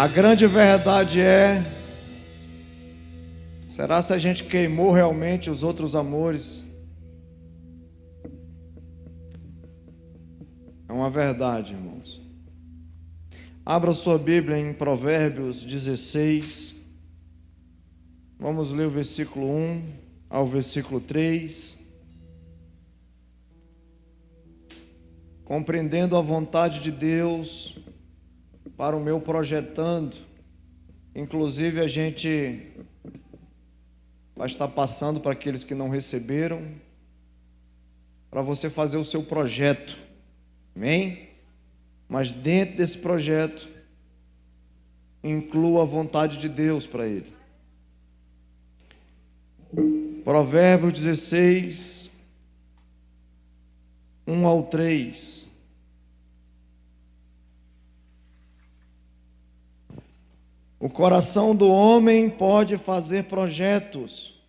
A grande verdade será se a gente queimou realmente os outros amores? É uma verdade, irmãos. Abra sua Bíblia em Provérbios 16. Vamos ler o versículo 1 ao versículo 3. Compreendendo a vontade de Deus para o meu projetando. Inclusive a gente vai estar passando para aqueles que não receberam, para você fazer o seu projeto. Amém? Mas dentro desse projeto, inclua a vontade de Deus para ele. Provérbios 16, 1 ao 3. O coração do homem pode fazer projetos,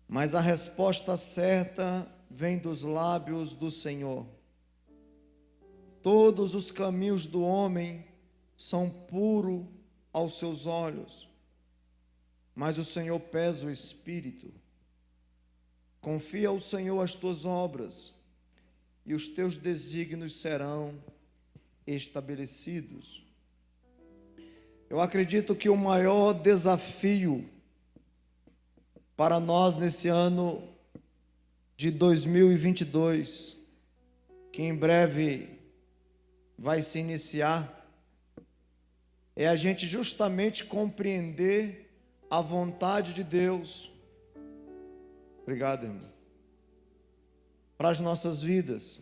mas a resposta certa vem dos lábios do Senhor. Todos os caminhos do homem são puros aos seus olhos, mas o Senhor pesa o espírito. Confia ao Senhor as tuas obras, e os teus desígnios serão estabelecidos. Eu acredito que o maior desafio para nós nesse ano de 2022, que em breve vai se iniciar, é a gente justamente compreender a vontade de Deus. Obrigado, irmão. Para as nossas vidas.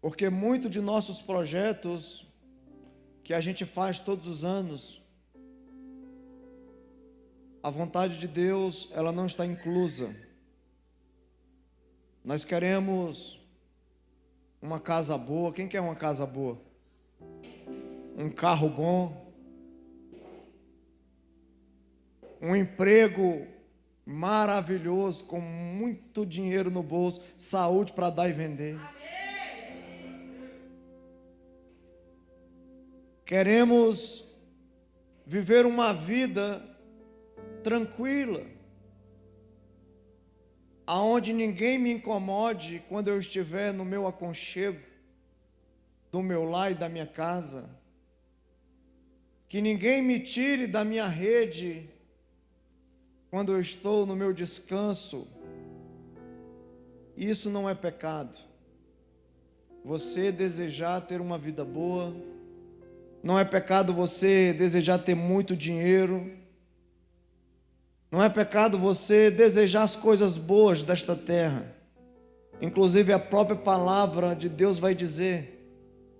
Porque muito de nossos projetos que a gente faz todos os anos, a vontade de Deus, ela não está inclusa. Nós queremos uma casa boa. Quem quer uma casa boa? Um carro bom, um emprego maravilhoso, com muito dinheiro no bolso, saúde para dar e vender. Queremos viver uma vida tranquila, aonde ninguém me incomode quando eu estiver no meu aconchego, do meu lar e da minha casa. Que ninguém me tire da minha rede quando eu estou no meu descanso. Isso não é pecado. Você desejar ter uma vida boa, não é pecado você desejar ter muito dinheiro. Não é pecado você desejar as coisas boas desta terra. Inclusive a própria palavra de Deus vai dizer,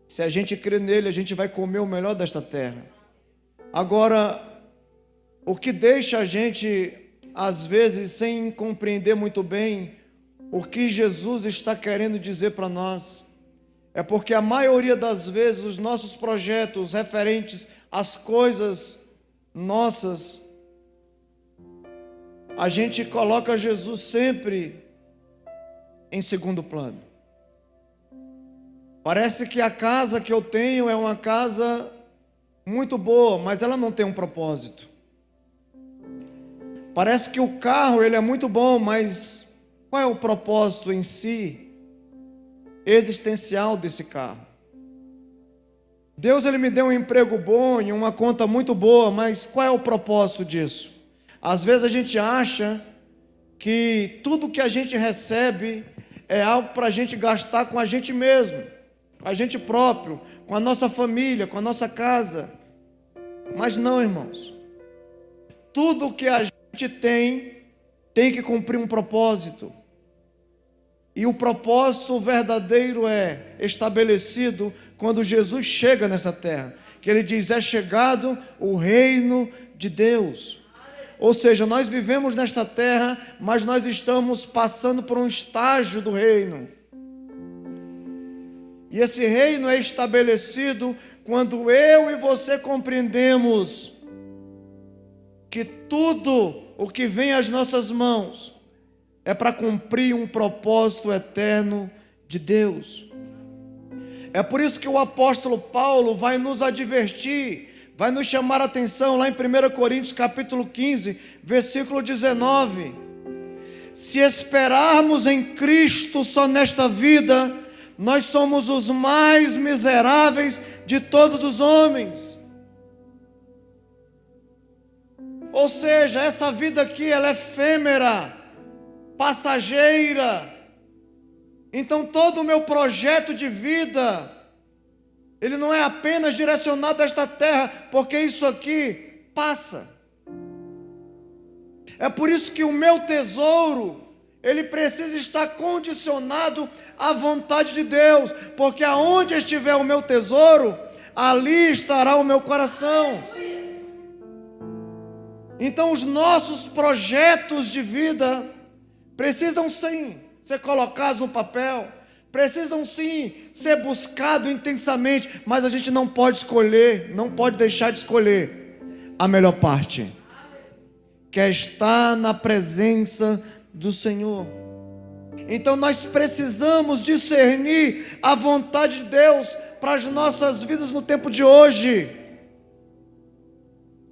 se a gente crer nele, a gente vai comer o melhor desta terra. Agora, o que deixa a gente, às vezes, sem compreender muito bem o que Jesus está querendo dizer para nós, é porque a maioria das vezes os nossos projetos referentes às coisas nossas, a gente coloca Jesus sempre em segundo plano. Parece que a casa que eu tenho é uma casa muito boa, mas ela não tem um propósito. Parece que o carro ele é muito bom, mas qual é o propósito em si existencial desse carro? Deus ele me deu um emprego bom e uma conta muito boa, mas qual é o propósito disso? Às vezes a gente acha que tudo que a gente recebe é algo para a gente gastar com a gente mesmo, a gente próprio, com a nossa família, com a nossa casa. Mas não, irmãos. Tudo que a gente tem que cumprir um propósito. E o propósito verdadeiro é estabelecido quando Jesus chega nessa terra. Que ele diz, é chegado o reino de Deus. Ou seja, nós vivemos nesta terra, mas nós estamos passando por um estágio do reino. E esse reino é estabelecido quando eu e você compreendemos que tudo o que vem às nossas mãos é para cumprir um propósito eterno de Deus. É por isso que o apóstolo Paulo vai nos advertir, vai nos chamar a atenção lá em 1 Coríntios capítulo 15, versículo 19. Se esperarmos em Cristo só nesta vida, nós somos os mais miseráveis de todos os homens. Ou seja, essa vida aqui ela é efêmera, passageira. Então todo o meu projeto de vida, ele não é apenas direcionado a esta terra, porque isso aqui passa. É por isso que o meu tesouro, ele precisa estar condicionado à vontade de Deus, porque aonde estiver o meu tesouro, ali estará o meu coração. Então os nossos projetos de vida precisam sim ser colocados no papel, precisam sim ser buscados intensamente, mas a gente não pode escolher, não pode deixar de escolher a melhor parte, que é estar na presença do Senhor. Então nós precisamos discernir a vontade de Deus para as nossas vidas no tempo de hoje.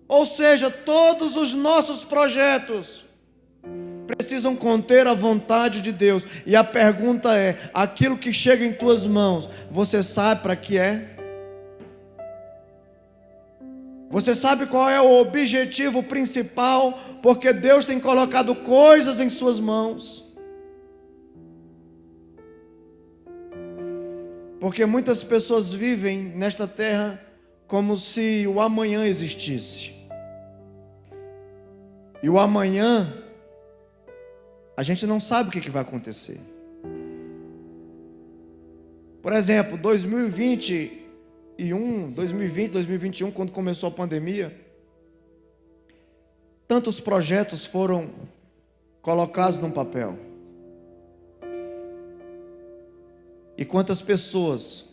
Ou seja, todos os nossos projetos precisam conter a vontade de Deus. E a pergunta é: aquilo que chega em tuas mãos, você sabe para que é? Você sabe qual é o objetivo principal? Porque Deus tem colocado coisas em suas mãos. Porque muitas pessoas vivem nesta terra como se o amanhã existisse. E o amanhã, a gente não sabe o que vai acontecer. Por exemplo, 2020, 2021, quando começou a pandemia, tantos projetos foram colocados num papel. E quantas pessoas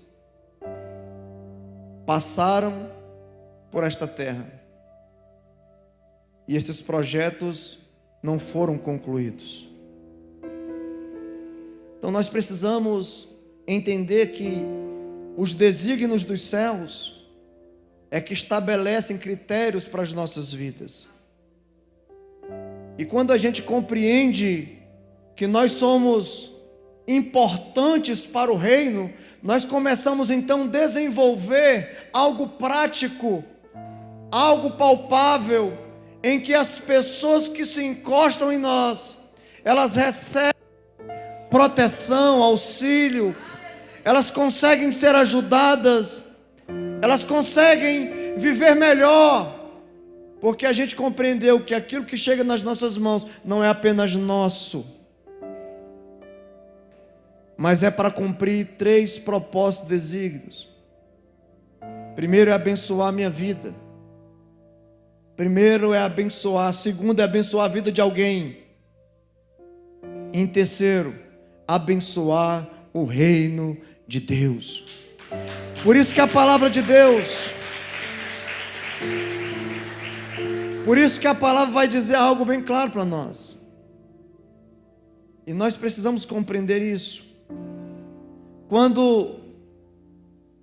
passaram por esta terra e esses projetos não foram concluídos. Então nós precisamos entender que os desígnios dos céus é que estabelecem critérios para as nossas vidas. E quando a gente compreende que nós somos importantes para o reino, nós começamos então a desenvolver algo prático, algo palpável, em que as pessoas que se encostam em nós, elas recebem proteção, auxílio, elas conseguem ser ajudadas, elas conseguem viver melhor, porque a gente compreendeu que aquilo que chega nas nossas mãos não é apenas nosso, mas é para cumprir 3 propósitos desígnios. Primeiro é abençoar a minha vida. Primeiro é abençoar. Segundo é abençoar a vida de alguém. Em terceiro, abençoar o reino de Deus. Por isso que a palavra de Deus, por isso que a palavra vai dizer algo bem claro para nós. E nós precisamos compreender isso. Quando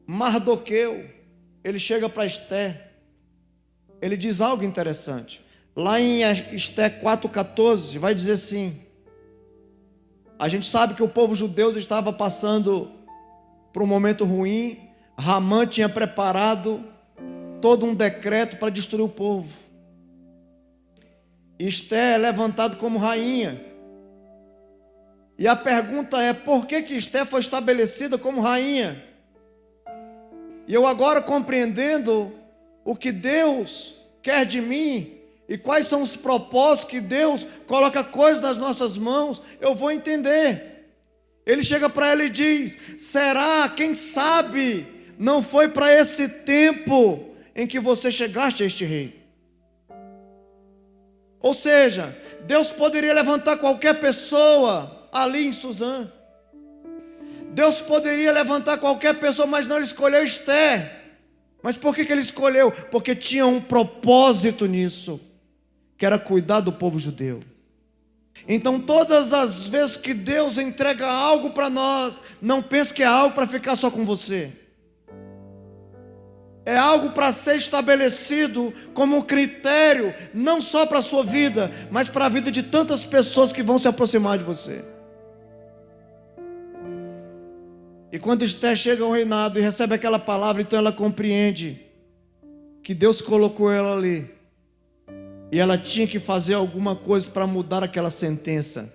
Mardoqueu, ele chega para Esther, ele diz algo interessante. Lá em Esther 4,14, vai dizer assim: a gente sabe que o povo judeu estava passando por um momento ruim. Ramã tinha preparado todo um decreto para destruir o povo. Esther é levantada como rainha. E a pergunta é: por que Esther foi estabelecida como rainha? E eu agora compreendendo o que Deus quer de mim e quais são os propósitos que Deus coloca coisas nas nossas mãos, eu vou entender. Ele chega para ela e diz: será, quem sabe, não foi para esse tempo em que você chegaste a este reino? Ou seja, Deus poderia levantar qualquer pessoa ali em Suzã. Deus poderia levantar qualquer pessoa, mas não, ele escolheu Esther. Mas por que ele escolheu? Porque tinha um propósito nisso, que era cuidar do povo judeu. Então, todas as vezes que Deus entrega algo para nós, não pense que é algo para ficar só com você. É algo para ser estabelecido como um critério, não só para a sua vida, mas para a vida de tantas pessoas que vão se aproximar de você. E quando Esther chega ao reinado e recebe aquela palavra, então ela compreende que Deus colocou ela ali. E ela tinha que fazer alguma coisa para mudar aquela sentença.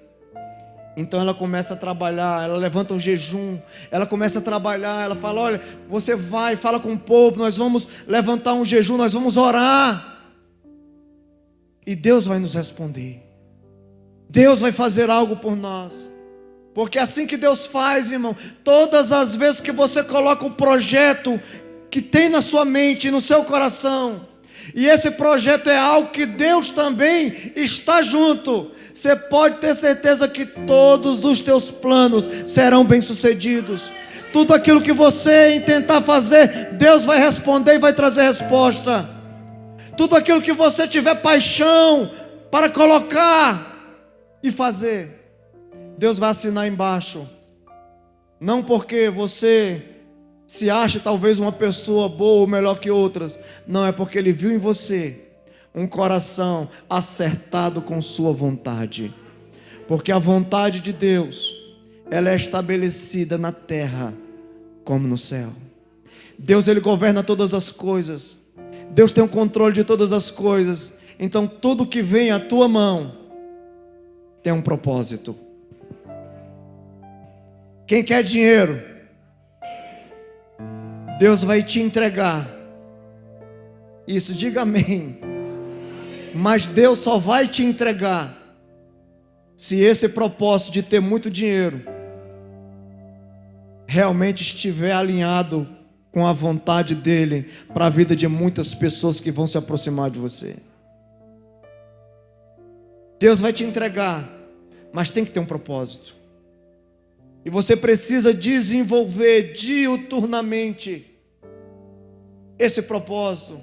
Então ela começa a trabalhar, ela levanta um jejum, ela começa a trabalhar, ela fala: olha, você vai, fala com o povo, nós vamos levantar um jejum, nós vamos orar. E Deus vai nos responder. Deus vai fazer algo por nós. Porque é assim que Deus faz, irmão. Todas as vezes que você coloca um projeto que tem na sua mente, no seu coração, e esse projeto é algo que Deus também está junto, você pode ter certeza que todos os teus planos serão bem-sucedidos. Tudo aquilo que você tentar fazer, Deus vai responder e vai trazer resposta. Tudo aquilo que você tiver paixão para colocar e fazer, Deus vai assinar embaixo. Não porque você se acha talvez uma pessoa boa ou melhor que outras. Não, é porque Ele viu em você um coração acertado com sua vontade. Porque a vontade de Deus, ela é estabelecida na terra como no céu. Deus, Ele governa todas as coisas. Deus tem o controle de todas as coisas. Então tudo que vem à tua mão tem um propósito. Quem quer dinheiro, Deus vai te entregar. Isso, diga amém. Mas Deus só vai te entregar se esse propósito de ter muito dinheiro realmente estiver alinhado com a vontade dEle para a vida de muitas pessoas que vão se aproximar de você. Deus vai te entregar, mas tem que ter um propósito. E você precisa desenvolver diuturnamente esse propósito,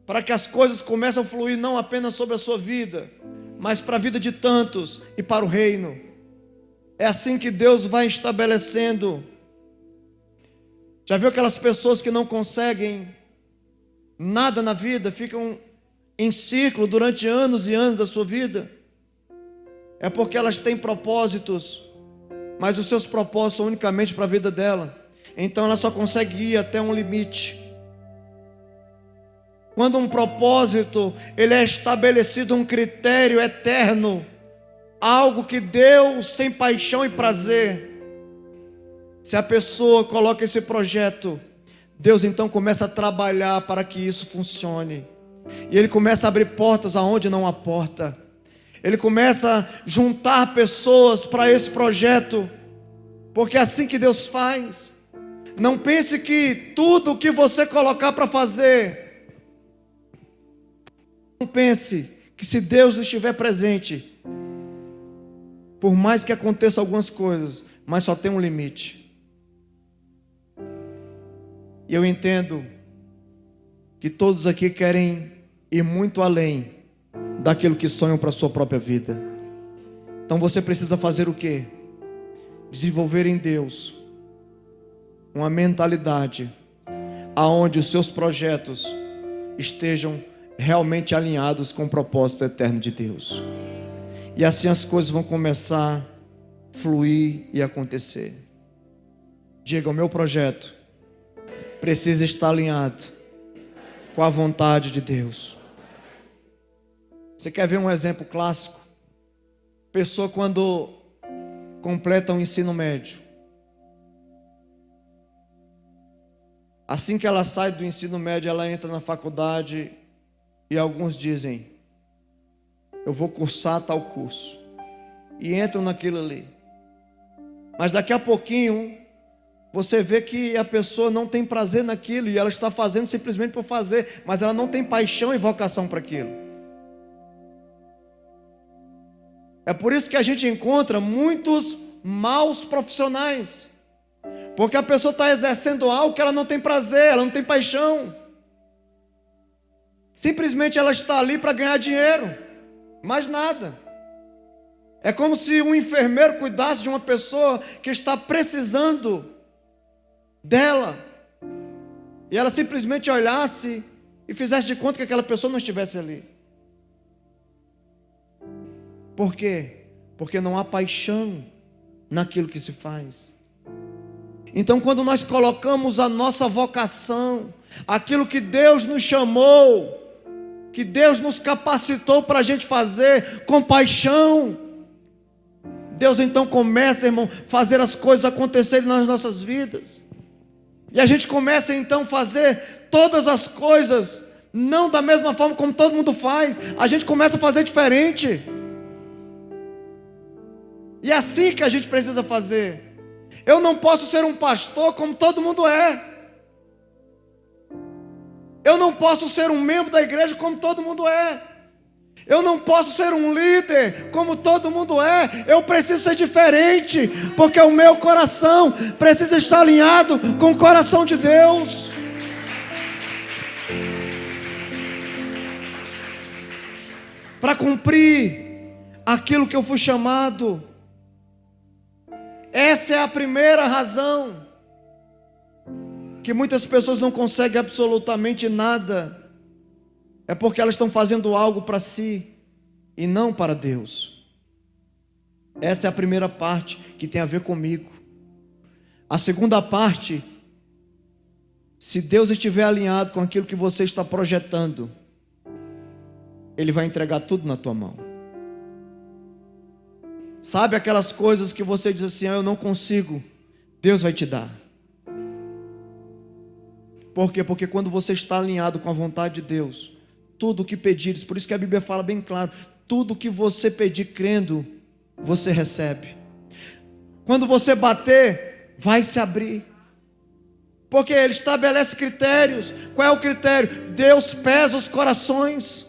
para que as coisas comecem a fluir não apenas sobre a sua vida, mas para a vida de tantos e para o reino. É assim que Deus vai estabelecendo. Já viu aquelas pessoas que não conseguem nada na vida, ficam em ciclo durante anos e anos da sua vida? É porque elas têm propósitos, mas os seus propósitos são unicamente para a vida dela. Então ela só consegue ir até um limite. Quando um propósito, ele é estabelecido um critério eterno, algo que Deus tem paixão e prazer. Se a pessoa coloca esse projeto, Deus então começa a trabalhar para que isso funcione. E Ele começa a abrir portas aonde não há porta. Ele começa a juntar pessoas para esse projeto, porque é assim que Deus faz. Não pense que tudo o que você colocar para fazer, não pense que se Deus estiver presente, por mais que aconteça algumas coisas, mas só tem um limite. E eu entendo que todos aqui querem ir muito além daquilo que sonham para a sua própria vida. Então você precisa fazer o quê? Desenvolver em Deus uma mentalidade aonde os seus projetos estejam realmente alinhados com o propósito eterno de Deus. E assim as coisas vão começar a fluir e acontecer. Diga: o meu projeto precisa estar alinhado com a vontade de Deus. Você quer ver um exemplo clássico? Pessoa quando completa o ensino médio, assim que ela sai do ensino médio, ela entra na faculdade e alguns dizem: eu vou cursar tal curso, e entram naquilo ali. Mas daqui a pouquinho você vê que a pessoa não tem prazer naquilo e ela está fazendo simplesmente por fazer, mas ela não tem paixão e vocação para aquilo. É por isso que a gente encontra muitos maus profissionais, porque a pessoa está exercendo algo que ela não tem prazer, ela não tem paixão. Simplesmente ela está ali para ganhar dinheiro, mais nada. É como se um enfermeiro cuidasse de uma pessoa que está precisando dela, e ela simplesmente olhasse e fizesse de conta que aquela pessoa não estivesse ali. Por quê? Porque não há paixão naquilo que se faz. Então, quando nós colocamos a nossa vocação, aquilo que Deus nos chamou, que Deus nos capacitou para a gente fazer com paixão, Deus então começa, irmão, a fazer as coisas acontecerem nas nossas vidas. E a gente começa então a fazer todas as coisas, não da mesma forma como todo mundo faz, a gente começa a fazer diferente. E é assim que a gente precisa fazer. Eu não posso ser um pastor como todo mundo é. Eu não posso ser um membro da igreja como todo mundo é. Eu não posso ser um líder como todo mundo é. Eu preciso ser diferente, porque o meu coração precisa estar alinhado com o coração de Deus. Para cumprir aquilo que eu fui chamado. Essa é a primeira razão que muitas pessoas não conseguem absolutamente nada. É porque elas estão fazendo algo para si e não para Deus. Essa é a primeira parte que tem a ver comigo. A segunda parte, se Deus estiver alinhado com aquilo que você está projetando, Ele vai entregar tudo na tua mão. Sabe aquelas coisas que você diz assim, eu não consigo, Deus vai te dar. Por quê? Porque quando você está alinhado com a vontade de Deus, tudo o que pedires, por isso que a Bíblia fala bem claro, tudo que você pedir crendo, você recebe. Quando você bater, vai se abrir. Porque Ele estabelece critérios. Qual é o critério? Deus pesa os corações.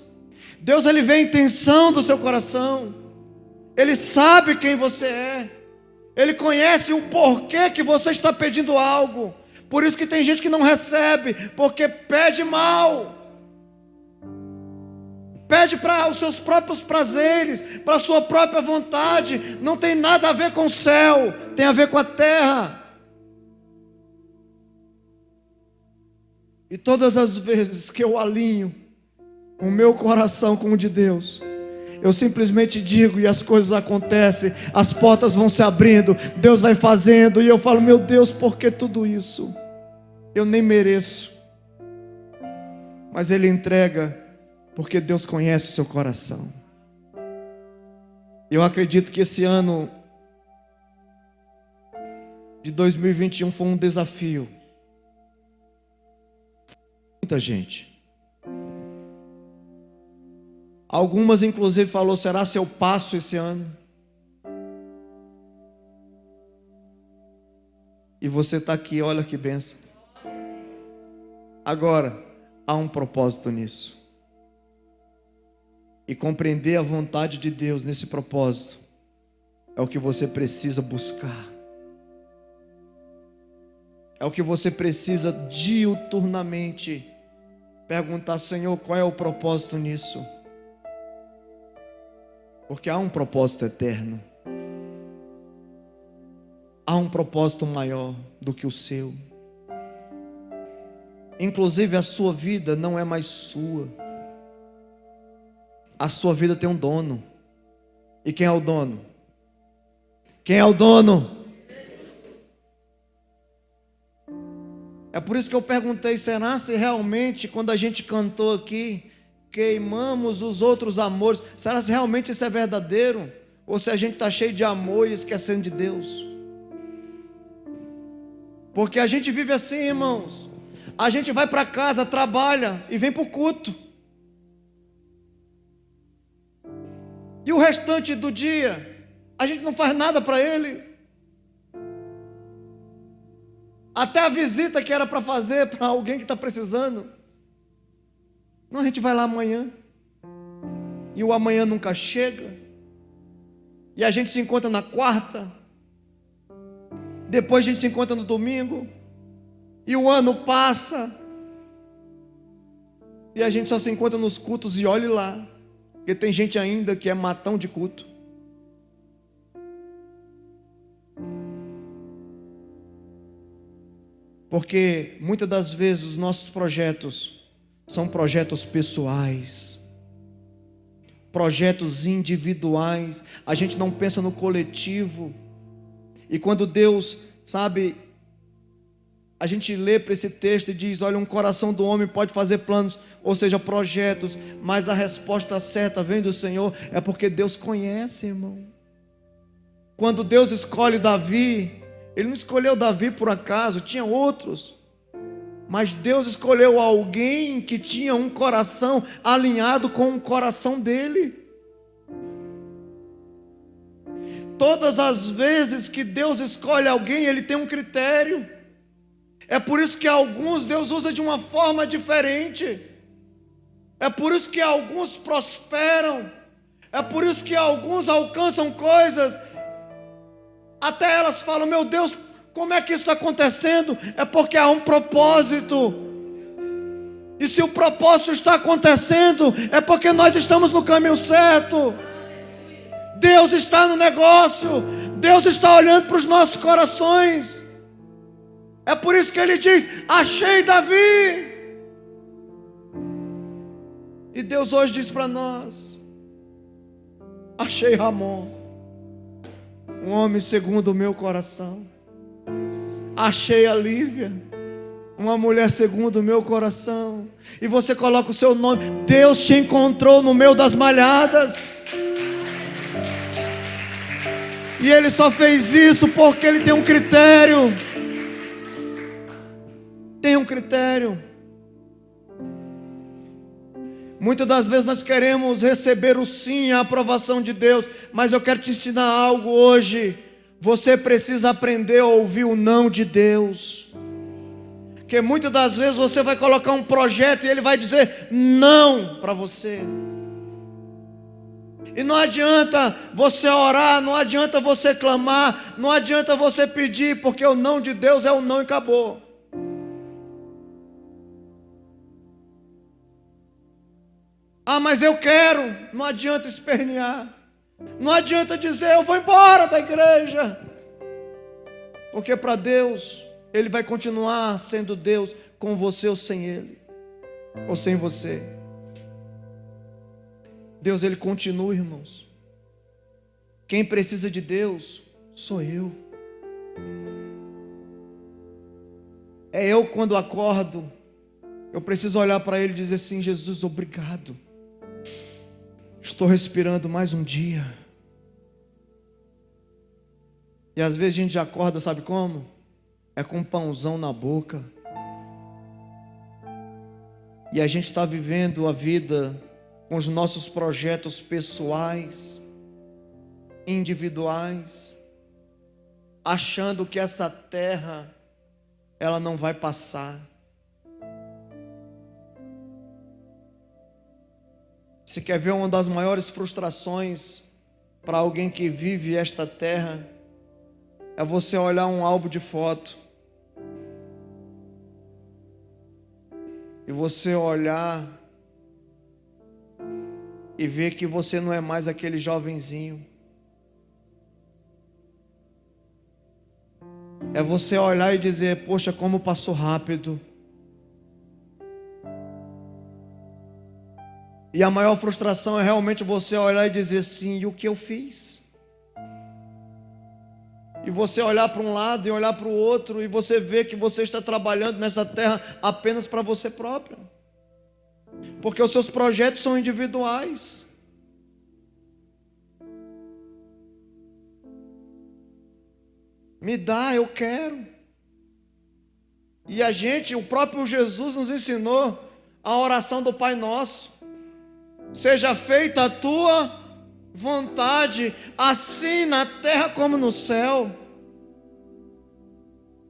Deus, Ele vê a intenção do seu coração. Ele sabe quem você é. Ele conhece o porquê que você está pedindo algo. Por isso que tem gente que não recebe, porque pede mal. Pede para os seus próprios prazeres, para a sua própria vontade. Não tem nada a ver com o céu, tem a ver com a terra. E todas as vezes que eu alinho o meu coração com o de Deus, eu simplesmente digo e as coisas acontecem, as portas vão se abrindo, Deus vai fazendo, e eu falo, meu Deus, por que tudo isso? Eu nem mereço. Mas Ele entrega, porque Deus conhece o seu coração. Eu acredito que esse ano de 2021 foi um desafio. Muita gente. Algumas inclusive falou, será se eu passo esse ano? E você está aqui, olha que bênção. Agora, há um propósito nisso. E compreender a vontade de Deus nesse propósito é o que você precisa buscar. É o que você precisa diuturnamente perguntar, Senhor, qual é o propósito nisso? Porque há um propósito eterno. Há um propósito maior do que o seu. Inclusive a sua vida não é mais sua. A sua vida tem um dono. E quem é o dono? Quem é o dono? É por isso que eu perguntei, será se realmente quando a gente cantou aqui, queimamos os outros amores, será se realmente isso é verdadeiro? Ou se a gente está cheio de amor e esquecendo de Deus? Porque a gente vive assim, irmãos. A gente vai para casa, trabalha e vem para o culto. E o restante do dia, a gente não faz nada para Ele. Até a visita que era para fazer para alguém que está precisando. Não, a gente vai lá amanhã. E o amanhã nunca chega. E a gente se encontra na quarta. Depois a gente se encontra no domingo. E o ano passa. E a gente só se encontra nos cultos e olhe lá. Porque tem gente ainda que é matão de culto. Porque muitas das vezes os nossos projetos são projetos pessoais, projetos individuais. A gente não pensa no coletivo. E quando Deus, sabe, a gente lê para esse texto e diz: olha, um coração do homem pode fazer planos, ou seja, projetos, mas a resposta certa vem do Senhor, é porque Deus conhece, irmão. Quando Deus escolhe Davi, Ele não escolheu Davi por acaso, tinha outros, mas Deus escolheu alguém que tinha um coração alinhado com o coração dele. Todas as vezes que Deus escolhe alguém, Ele tem um critério. É por isso que alguns Deus usa de uma forma diferente. É por isso que alguns prosperam. É por isso que alguns alcançam coisas. Até elas falam: meu Deus, como é que isso está acontecendo? É porque há um propósito. E se o propósito está acontecendo, é porque nós estamos no caminho certo. Deus está no negócio. Deus está olhando para os nossos corações. É por isso que Ele diz: achei Davi. E Deus hoje diz para nós: achei Ramon, um homem segundo o meu coração. Achei a Lívia, uma mulher segundo o meu coração. E você coloca o seu nome. Deus te encontrou no meio das malhadas. E Ele só fez isso porque Ele tem um critério. Tem um critério. Muitas das vezes nós queremos receber o sim, a aprovação de Deus, mas eu quero te ensinar algo hoje. Você precisa aprender a ouvir o não de Deus. Porque muitas das vezes você vai colocar um projeto e Ele vai dizer não para você. E não adianta você orar, não adianta você clamar, não adianta você pedir, porque o não de Deus é o não e acabou. Ah, mas eu quero. Não adianta espernear. Não adianta dizer: eu vou embora da igreja. Porque para Deus, Ele vai continuar sendo Deus com você ou sem Ele, ou sem você. Deus, Ele continua, irmãos. Quem precisa de Deus sou eu. É eu, quando acordo, eu preciso olhar para Ele e dizer assim: Jesus, obrigado. Estou respirando mais um dia. E às vezes a gente acorda, sabe como? É com um pãozão na boca. E a gente está vivendo a vida com os nossos projetos pessoais, individuais, achando que essa terra, ela não vai passar. Se quer ver uma das maiores frustrações para alguém que vive esta terra, é você olhar um álbum de foto e você olhar e ver que você não é mais aquele jovenzinho. É você olhar e dizer: poxa, como passou rápido. E a maior frustração é realmente você olhar e dizer assim: e o que eu fiz? E você olhar para um lado e olhar para o outro, e você ver que você está trabalhando nessa terra apenas para você próprio. Porque os seus projetos são individuais. Me dá, eu quero. E o próprio Jesus nos ensinou a oração do Pai Nosso. Seja feita a tua vontade, assim na terra como no céu.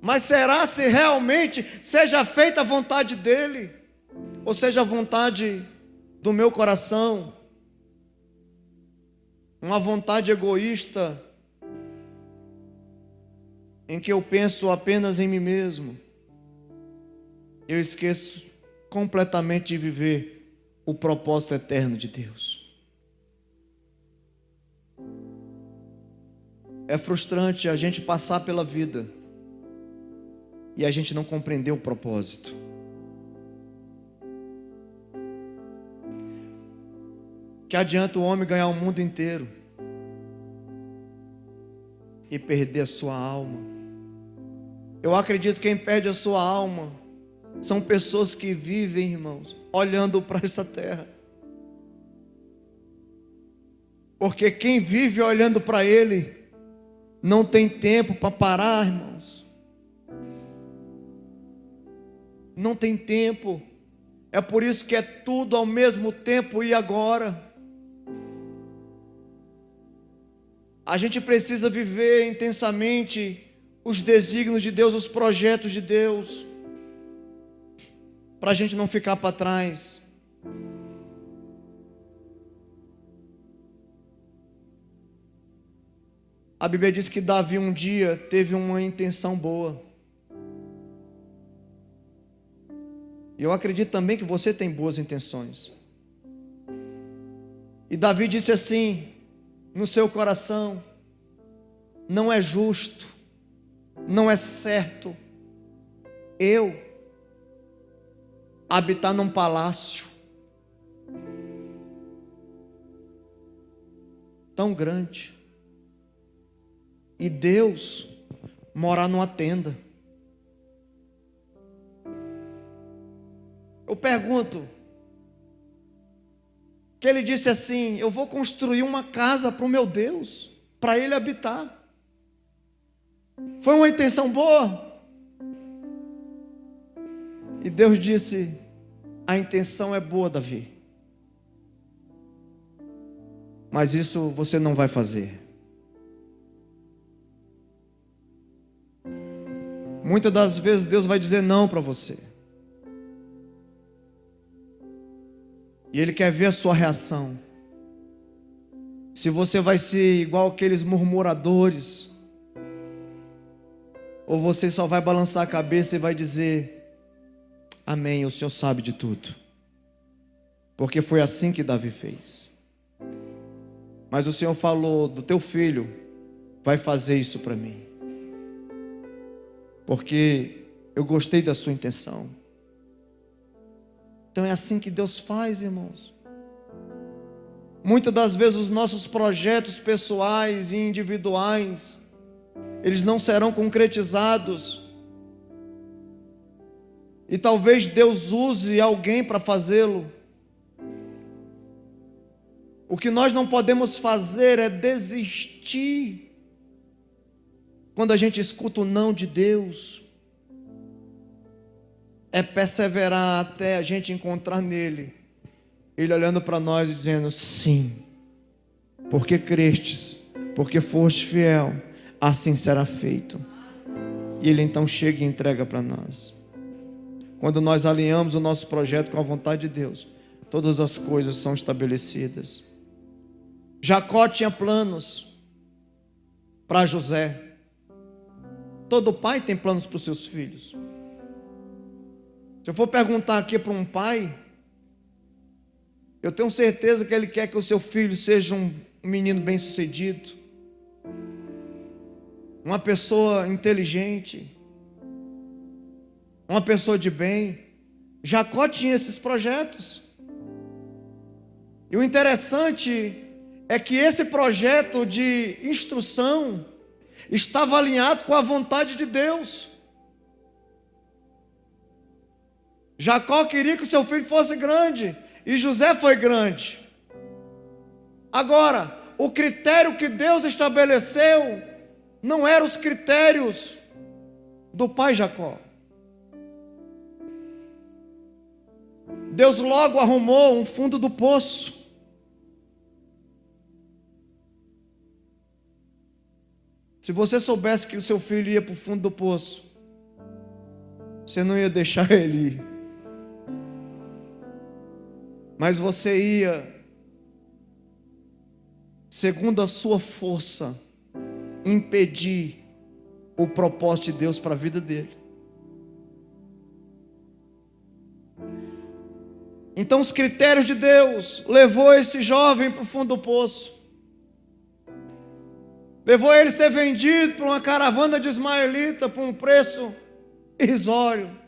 Mas será se realmente seja feita a vontade dele, ou seja a vontade do meu coração, uma vontade egoísta, em que eu penso apenas em mim mesmo, eu esqueço completamente de viver o propósito eterno de Deus. É frustrante a gente passar pela vida e a gente não compreendeu o propósito. Que adianta o homem ganhar o mundo inteiro e perder a sua alma? Eu acredito que quem perde a sua alma são pessoas que vivem, irmãos, olhando para essa terra. Porque quem vive olhando para Ele não tem tempo para parar, irmãos. Não tem tempo. É por isso que é tudo ao mesmo tempo e agora. A gente precisa viver intensamente os desígnios de Deus, os projetos de Deus, para a gente não ficar para trás. A Bíblia diz que Davi um dia teve uma intenção boa. E eu acredito também que você tem boas intenções. E Davi disse assim no seu coração: não é justo, não é certo eu habitar num palácio tão grande e Deus morar numa tenda. Eu pergunto, que ele disse assim: eu vou construir uma casa para o meu Deus, para Ele habitar. Foi uma intenção boa? E Deus disse: a intenção é boa, Davi, mas isso você não vai fazer. Muitas das vezes Deus vai dizer não para você. E Ele quer ver a sua reação. Se você vai ser igual aqueles murmuradores, ou você só vai balançar a cabeça e vai dizer: amém, o Senhor sabe de tudo. Porque foi assim que Davi fez. Mas o Senhor falou: do teu filho vai fazer isso para mim, porque eu gostei da sua intenção. Então é assim que Deus faz, irmãos. Muitas das vezes os nossos projetos pessoais e individuais, eles não serão concretizados. E talvez Deus use alguém para fazê-lo. O que nós não podemos fazer é desistir quando a gente escuta o não de Deus. É perseverar até a gente encontrar nele, Ele olhando para nós e dizendo: sim, porque crestes, porque foste fiel, assim será feito. E Ele então chega e entrega para nós. Quando nós alinhamos o nosso projeto com a vontade de Deus, todas as coisas são estabelecidas. Jacó tinha planos para José. Todo pai tem planos para os seus filhos. Se eu for perguntar aqui para um pai, eu tenho certeza que ele quer que o seu filho seja um menino bem-sucedido, uma pessoa inteligente, uma pessoa de bem. Jacó tinha esses projetos. E o interessante é que esse projeto de instrução estava alinhado com a vontade de Deus. Jacó queria que o seu filho fosse grande, e José foi grande. Agora, o critério que Deus estabeleceu não eram os critérios do pai Jacó. Deus logo arrumou um fundo do poço. Se você soubesse que o seu filho ia para o fundo do poço, você não ia deixar ele ir. Mas você ia, segundo a sua força, impedir o propósito de Deus para a vida dele. Então os critérios de Deus levou esse jovem para o fundo do poço. Levou ele a ser vendido por uma caravana de ismaelita por um preço irrisório.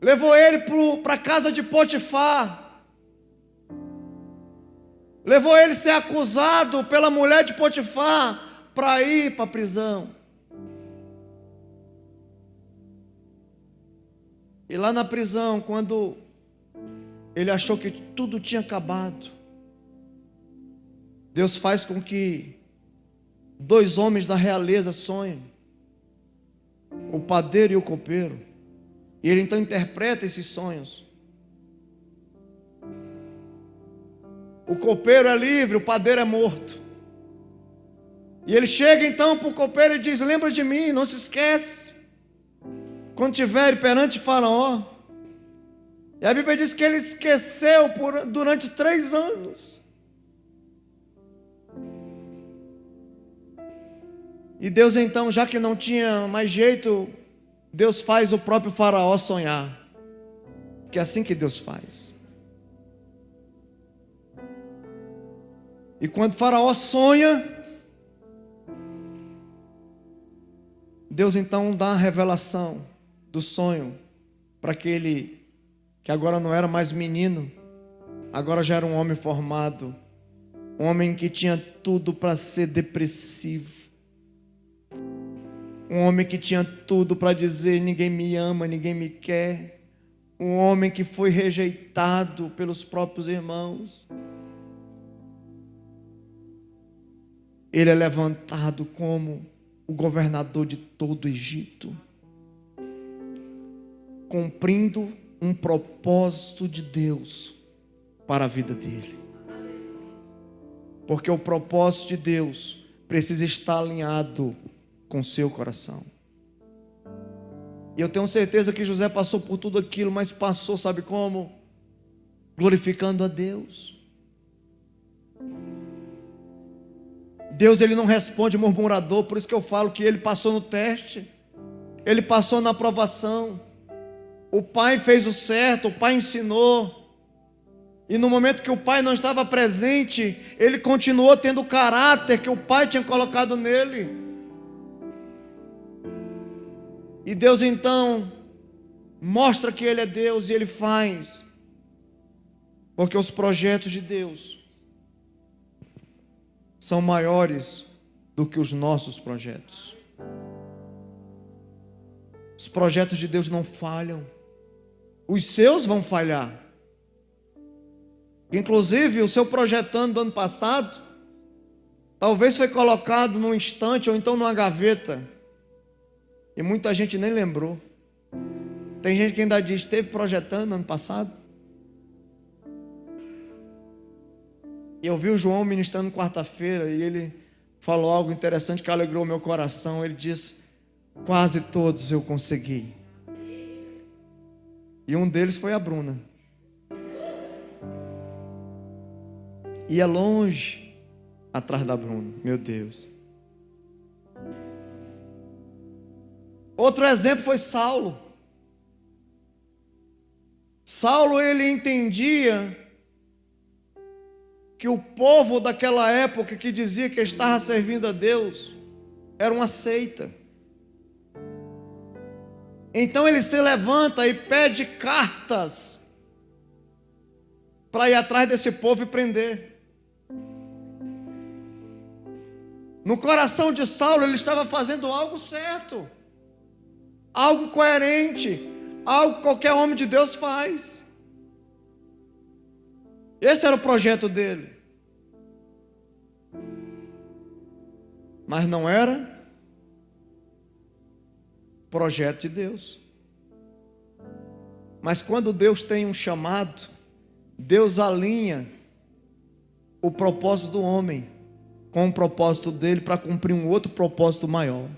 Levou ele para a casa de Potifar. Levou ele a ser acusado pela mulher de Potifar para ir para a prisão. E lá na prisão, quando ele achou que tudo tinha acabado, Deus faz com que 2 homens da realeza sonhem, o padeiro e o copeiro. E ele então interpreta esses sonhos. O copeiro é livre, o padeiro é morto. E ele chega então para o copeiro e diz: lembra de mim, não se esquece, quando estiver perante Faraó. E a Bíblia diz que ele esqueceu durante 3 anos. E Deus então, já que não tinha mais jeito, Deus faz o próprio Faraó sonhar. Que é assim que Deus faz. E quando Faraó sonha, Deus então dá a revelação do sonho para aquele que agora não era mais menino, agora já era um homem formado, um homem que tinha tudo para ser depressivo, um homem que tinha tudo para dizer: ninguém me ama, ninguém me quer, um homem que foi rejeitado pelos próprios irmãos. Ele é levantado como o governador de todo o Egito, cumprindo um propósito de Deus para a vida dele. Porque o propósito de Deus precisa estar alinhado com o seu coração. E eu tenho certeza que José passou por tudo aquilo, mas passou, sabe como? Glorificando a Deus. Deus, ele não responde murmurador, por isso que eu falo que ele passou no teste, ele passou na aprovação. O pai fez o certo, o pai ensinou, e no momento que o pai não estava presente, ele continuou tendo o caráter que o pai tinha colocado nele. E Deus então mostra que ele é Deus e ele faz, porque os projetos de Deus são maiores do que os nossos projetos. Os projetos de Deus não falham. Os seus vão falhar. Inclusive, o seu projetando do ano passado, talvez foi colocado num instante ou então numa gaveta. E muita gente nem lembrou. Tem gente que ainda diz: esteve projetando no ano passado. E eu vi o João ministrando quarta-feira e ele falou algo interessante que alegrou meu coração. Ele disse: quase todos eu consegui. E um deles foi a Bruna. Ia longe atrás da Bruna, meu Deus. Outro exemplo foi Saulo. Saulo, ele entendia que o povo daquela época que dizia que estava servindo a Deus era uma seita. Então ele se levanta e pede cartas para ir atrás desse povo e prender. No coração de Saulo, ele estava fazendo algo certo, algo coerente, algo que qualquer homem de Deus faz. Esse era o projeto dele. Mas não era projeto de Deus. Mas quando Deus tem um chamado, Deus alinha o propósito do homem com o propósito dele para cumprir um outro propósito maior.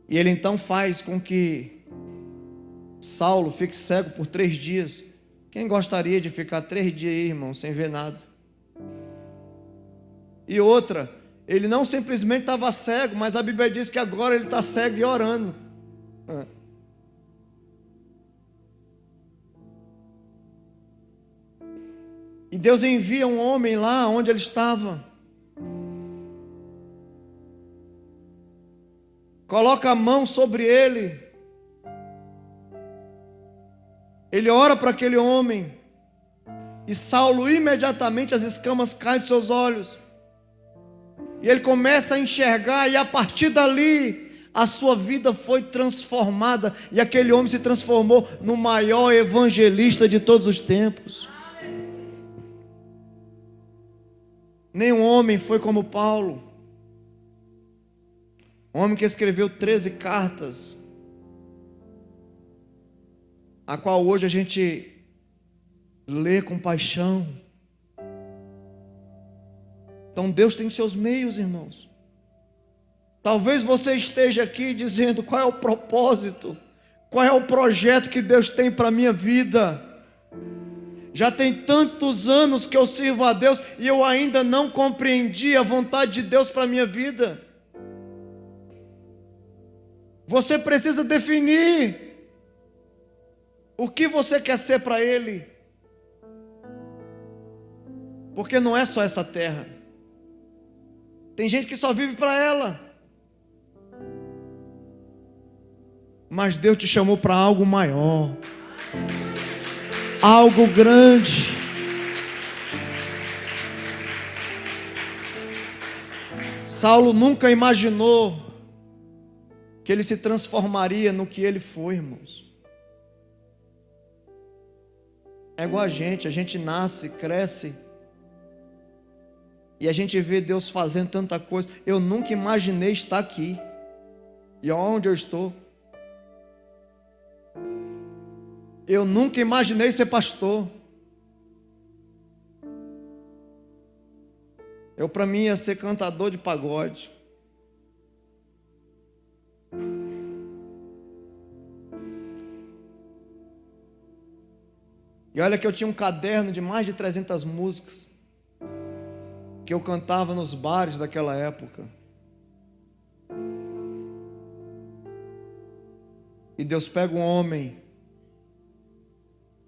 E ele então faz com que Saulo fique cego por 3 dias. Quem gostaria de ficar 3 dias aí, irmão, sem ver nada? E outra, ele não simplesmente estava cego, mas a Bíblia diz que agora ele está cego e orando. E Deus envia um homem lá onde ele estava. coloca a mão sobre ele. Ele ora para aquele homem. E Saulo, imediatamente, as escamas caem dos seus olhos. E ele começa a enxergar, e a partir dali, a sua vida foi transformada. E aquele homem se transformou no maior evangelista de todos os tempos. Nenhum homem foi como Paulo. Homem que escreveu 13 cartas, a qual hoje a gente lê com paixão. Então Deus tem seus meios, irmãos. Talvez você esteja aqui dizendo: qual é o propósito? Qual é o projeto que Deus tem para a minha vida? Já tem tantos anos que eu sirvo a Deus e eu ainda não compreendi a vontade de Deus para a minha vida. Você precisa definir o que você quer ser para Ele. Porque não é só essa terra. Tem gente que só vive para ela. Mas Deus te chamou para algo maior, algo grande. Saulo nunca imaginou que ele se transformaria no que ele foi, irmãos. É igual a gente nasce, cresce, e a gente vê Deus fazendo tanta coisa. Eu nunca imaginei estar aqui, e onde eu estou. Eu nunca imaginei ser pastor. Para mim, ia ser cantador de pagode. E olha que eu tinha um caderno de mais de 300 músicas que eu cantava nos bares daquela época. E Deus pega um homem,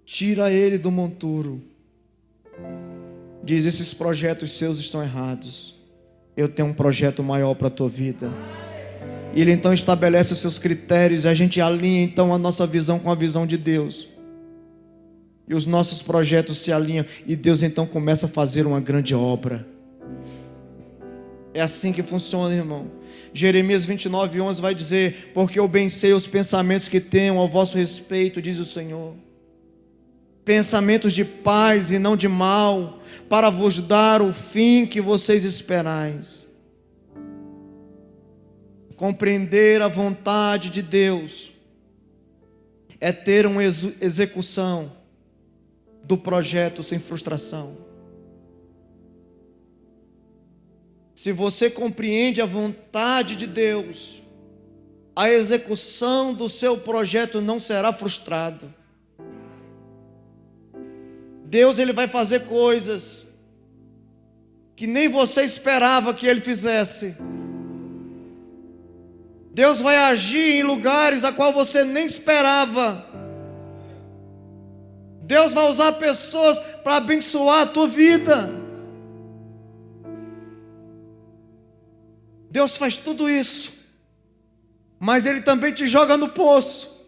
tira ele do monturo, diz: esses projetos seus estão errados, eu tenho um projeto maior para a tua vida. E Ele então estabelece os seus critérios, e a gente alinha então a nossa visão com a visão de Deus, e os nossos projetos se alinham, e Deus então começa a fazer uma grande obra. É assim que funciona, irmão. Jeremias 29:11 vai dizer: porque eu bem sei os pensamentos que tenho ao vosso respeito, diz o Senhor, pensamentos de paz e não de mal, para vos dar o fim que vocês esperais. Compreender a vontade de Deus é ter uma execução do projeto sem frustração. Se você compreende a vontade de Deus, a execução do seu projeto não será frustrada. Deus, Ele vai fazer coisas que nem você esperava que Ele fizesse. Deus vai agir em lugares a qual você nem esperava. Deus vai usar pessoas para abençoar a tua vida. Deus faz tudo isso, mas Ele também te joga no poço.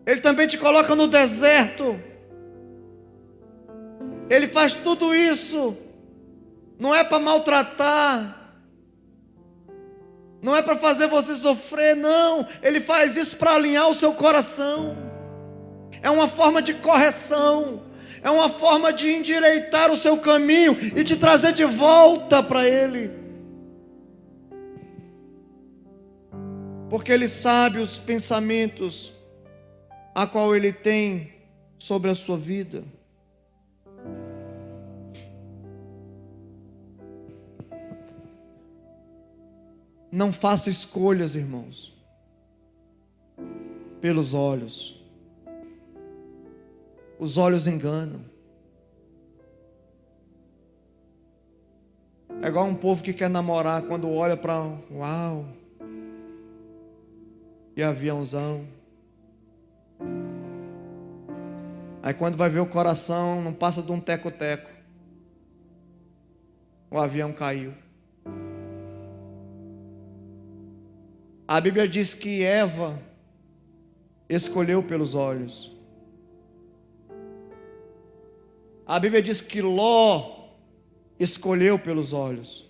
Ele também te coloca no deserto. Ele faz tudo isso, não é para maltratar, não é para fazer você sofrer, não. Ele faz isso para alinhar o seu coração. É uma forma de correção, é uma forma de endireitar o seu caminho e te trazer de volta para Ele. Porque Ele sabe os pensamentos a qual Ele tem sobre a sua vida. Não faça escolhas, irmãos, pelos olhos. Os olhos enganam. É igual um povo que quer namorar, quando olha para uau, e aviãozão. Aí quando vai ver o coração, não passa de um teco-teco. O avião caiu. A Bíblia diz que Eva escolheu pelos olhos. A Bíblia diz que Ló escolheu pelos olhos.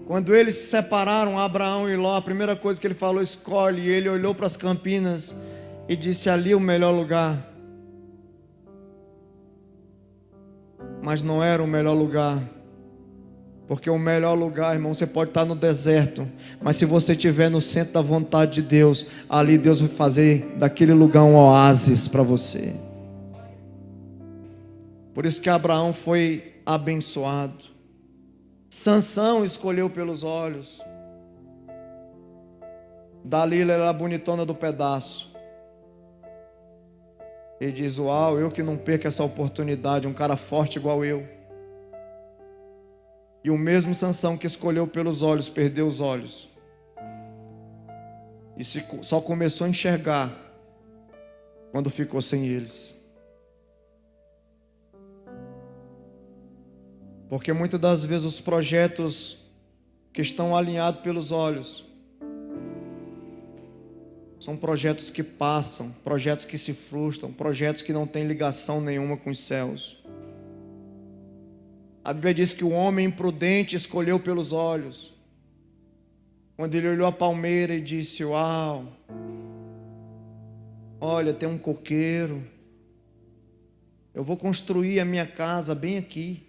Quando eles se separaram, Abraão e Ló, a primeira coisa que ele falou, escolhe. E ele olhou para as campinas e disse: ali é o melhor lugar. Mas não era o melhor lugar, porque o melhor lugar, irmão, você pode estar no deserto, mas se você estiver no centro da vontade de Deus, ali Deus vai fazer daquele lugar um oásis para você. Por isso que Abraão foi abençoado. Sansão escolheu pelos olhos. Dalila era a bonitona do pedaço. Ele diz: uau, eu que não perco essa oportunidade, um cara forte igual eu. E o mesmo Sansão que escolheu pelos olhos, perdeu os olhos. E só começou a enxergar quando ficou sem eles. Porque muitas das vezes os projetos que estão alinhados pelos olhos são projetos que passam, projetos que se frustram, projetos que não têm ligação nenhuma com os céus. A Bíblia diz que o homem imprudente escolheu pelos olhos. Quando ele olhou a palmeira e disse: uau, olha, tem um coqueiro, eu vou construir a minha casa bem aqui.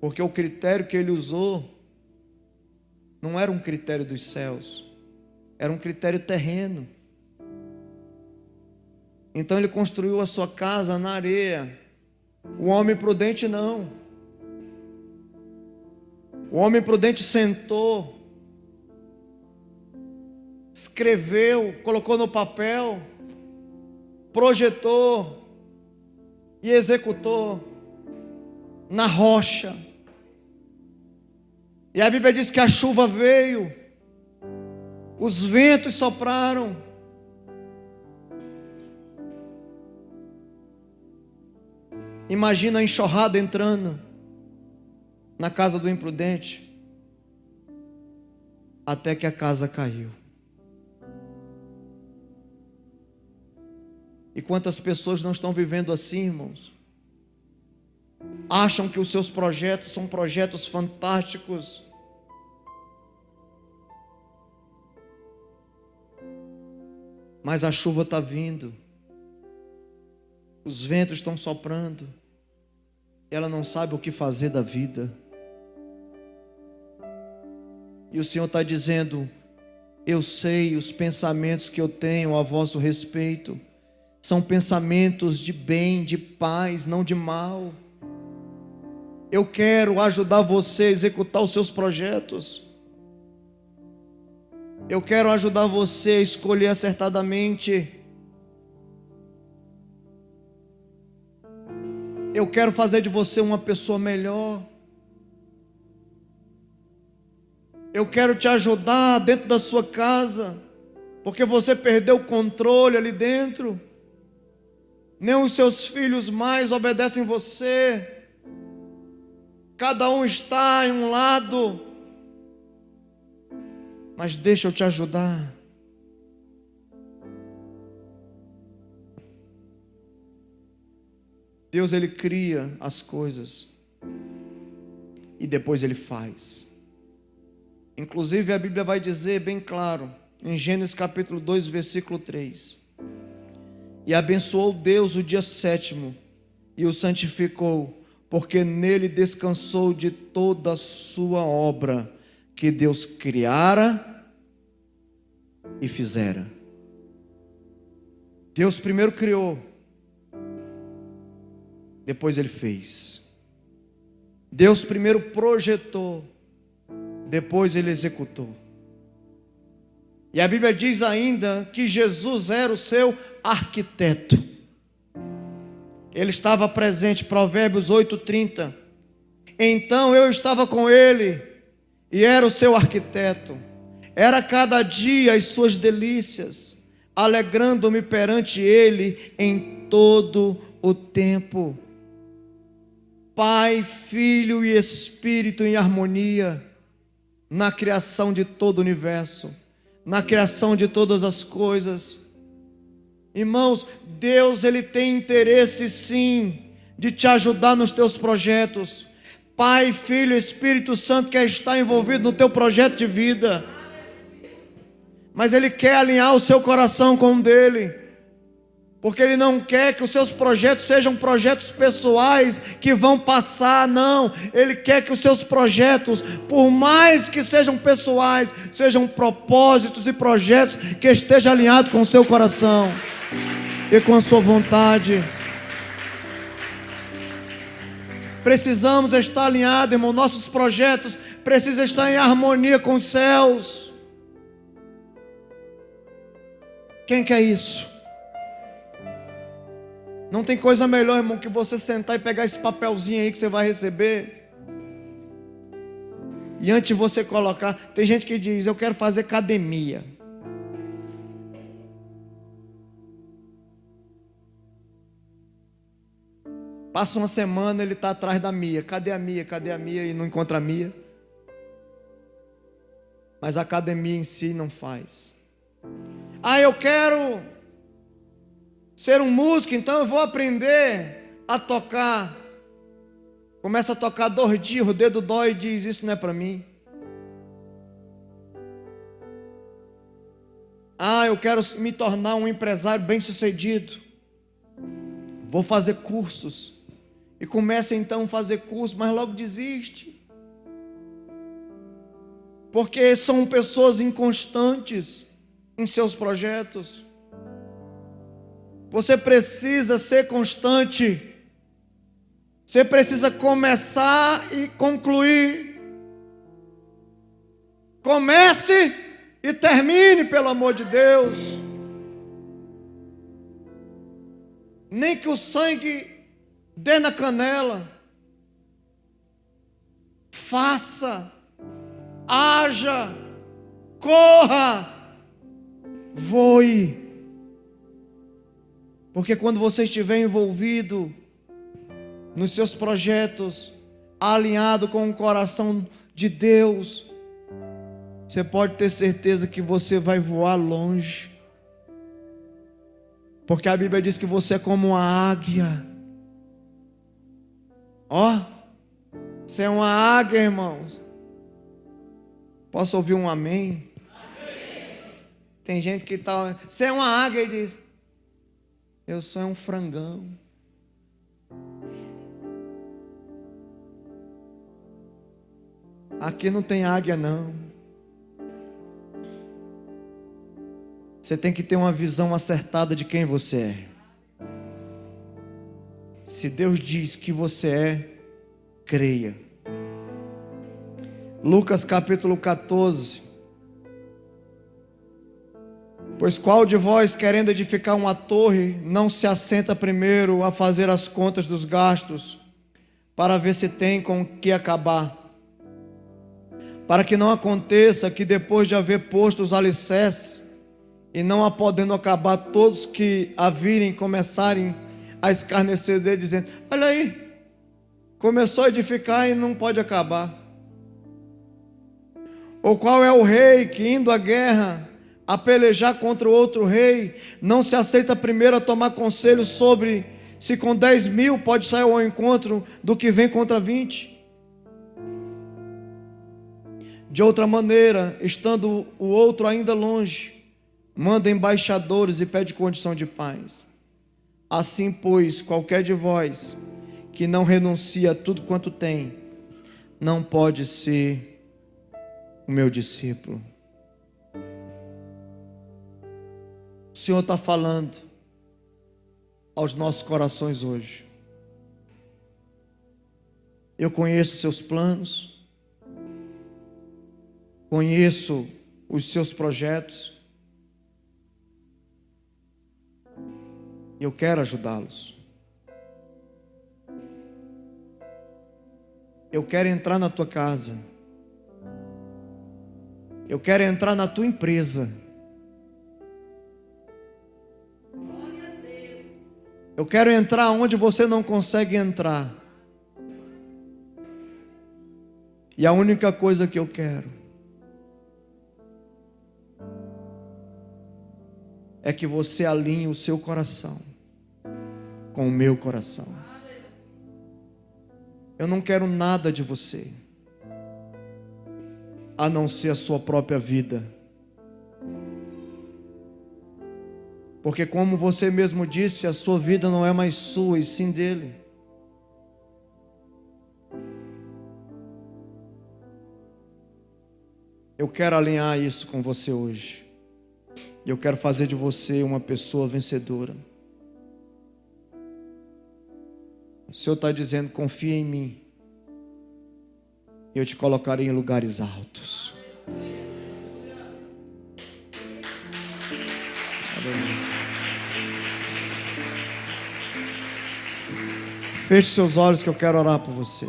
Porque o critério que ele usou não era um critério dos céus, era um critério terreno. Então ele construiu a sua casa na areia. O homem prudente não. O homem prudente sentou, escreveu, colocou no papel, projetou e executou na rocha. E a Bíblia diz que a chuva veio, os ventos sopraram, imagina a enxurrada entrando na casa do imprudente, até que a casa caiu. E quantas pessoas não estão vivendo assim, irmãos? Acham que os seus projetos são projetos fantásticos, mas a chuva está vindo, os ventos estão soprando, ela não sabe o que fazer da vida. E o Senhor está dizendo: eu sei os pensamentos que eu tenho a vosso respeito, são pensamentos de bem, de paz, não de mal. Eu quero ajudar você a executar os seus projetos. Eu quero ajudar você a escolher acertadamente. Eu quero fazer de você uma pessoa melhor. Eu quero te ajudar dentro da sua casa, porque você perdeu o controle ali dentro. Nem os seus filhos mais obedecem você. Cada um está em um lado. Mas deixa eu te ajudar. Deus, Ele cria as coisas e depois Ele faz. Inclusive a Bíblia vai dizer bem claro, em Gênesis capítulo 2, versículo 3: e abençoou Deus o dia sétimo e o santificou, porque nele descansou de toda a sua obra que Deus criara e fizera. Deus primeiro criou, depois Ele fez. Deus primeiro projetou, depois Ele executou. E a Bíblia diz ainda que Jesus era o seu arquiteto. Ele estava presente, Provérbios 8:30. Então eu estava com ele e era o seu arquiteto. Era cada dia as suas delícias, alegrando-me perante ele em todo o tempo. Pai, Filho e Espírito em harmonia. na criação de todo o universo, na criação de todas as coisas. Irmãos, Deus, Ele tem interesse sim de te ajudar nos teus projetos. Pai, Filho, Espírito Santo quer estar envolvido no teu projeto de vida, mas Ele quer alinhar o seu coração com o dele, porque Ele não quer que os seus projetos sejam projetos pessoais que vão passar, não. Ele quer que os seus projetos, por mais que sejam pessoais, sejam propósitos e projetos que estejam alinhados com o seu coração e com a sua vontade. Precisamos estar alinhados, irmão. Nossos projetos precisam estar em harmonia com os céus. Quem quer isso? Não tem coisa melhor, irmão, que você sentar e pegar esse papelzinho aí que você vai receber. E antes de você colocar, tem gente que diz: eu quero fazer academia. Passa uma semana, ele está atrás da Mia. Cadê a Mia? Cadê a Mia? E não encontra a Mia. Mas a academia em si não faz. Ah, eu quero ser um músico, então eu vou aprender a tocar. Começa a tocar 2 dias, o dedo dói e diz: isso não é para mim. Ah, eu quero me tornar um empresário bem-sucedido. Vou fazer cursos. E começa então a fazer curso, mas logo desiste. Porque são pessoas inconstantes em seus projetos. Você precisa ser constante. Você precisa começar e concluir. Comece e termine, pelo amor de Deus. Nem que o sangue dê na canela. Faça, haja, corra, voe. Porque quando você estiver envolvido nos seus projetos, alinhado com o coração de Deus, você pode ter certeza que você vai voar longe. Porque a Bíblia diz que você é como uma águia. Ó, você é uma águia, irmãos. Posso ouvir um amém? Amém. Tem gente que está... Você é uma águia e diz: eu sou um frangão. Aqui não tem águia, não. Você tem que ter uma visão acertada de quem você é. Se Deus diz que você é, creia. Lucas capítulo 14. Pois qual de vós, querendo edificar uma torre, não se assenta primeiro a fazer as contas dos gastos, para ver se tem com que acabar? Para que não aconteça que depois de haver posto os alicerces, e não a podendo acabar, todos que a virem começarem a escarnecer dele, dizendo: olha aí, começou a edificar e não pode acabar. Ou qual é o rei que, indo à guerra, a pelejar contra o outro rei, não se aceita primeiro a tomar conselho sobre se com 10.000 pode sair ao encontro do que vem contra 20? De outra maneira, estando o outro ainda longe, manda embaixadores e pede condição de paz. Assim, pois, qualquer de vós que não renuncia a tudo quanto tem, não pode ser o meu discípulo. O Senhor está falando aos nossos corações hoje. Eu conheço seus planos, conheço os seus projetos, eu quero ajudá-los. Eu quero entrar na tua casa. Eu quero entrar na tua empresa. Eu quero entrar onde você não consegue entrar. E a única coisa que eu quero é que você alinhe o seu coração com o meu coração. Eu não quero nada de você, a não ser a sua própria vida. Porque como você mesmo disse, a sua vida não é mais sua, e sim dele. Eu quero alinhar isso com você hoje. E eu quero fazer de você uma pessoa vencedora. O Senhor está dizendo: confia em mim, e eu te colocarei em lugares altos. Aleluia. Feche seus olhos que eu quero orar por você.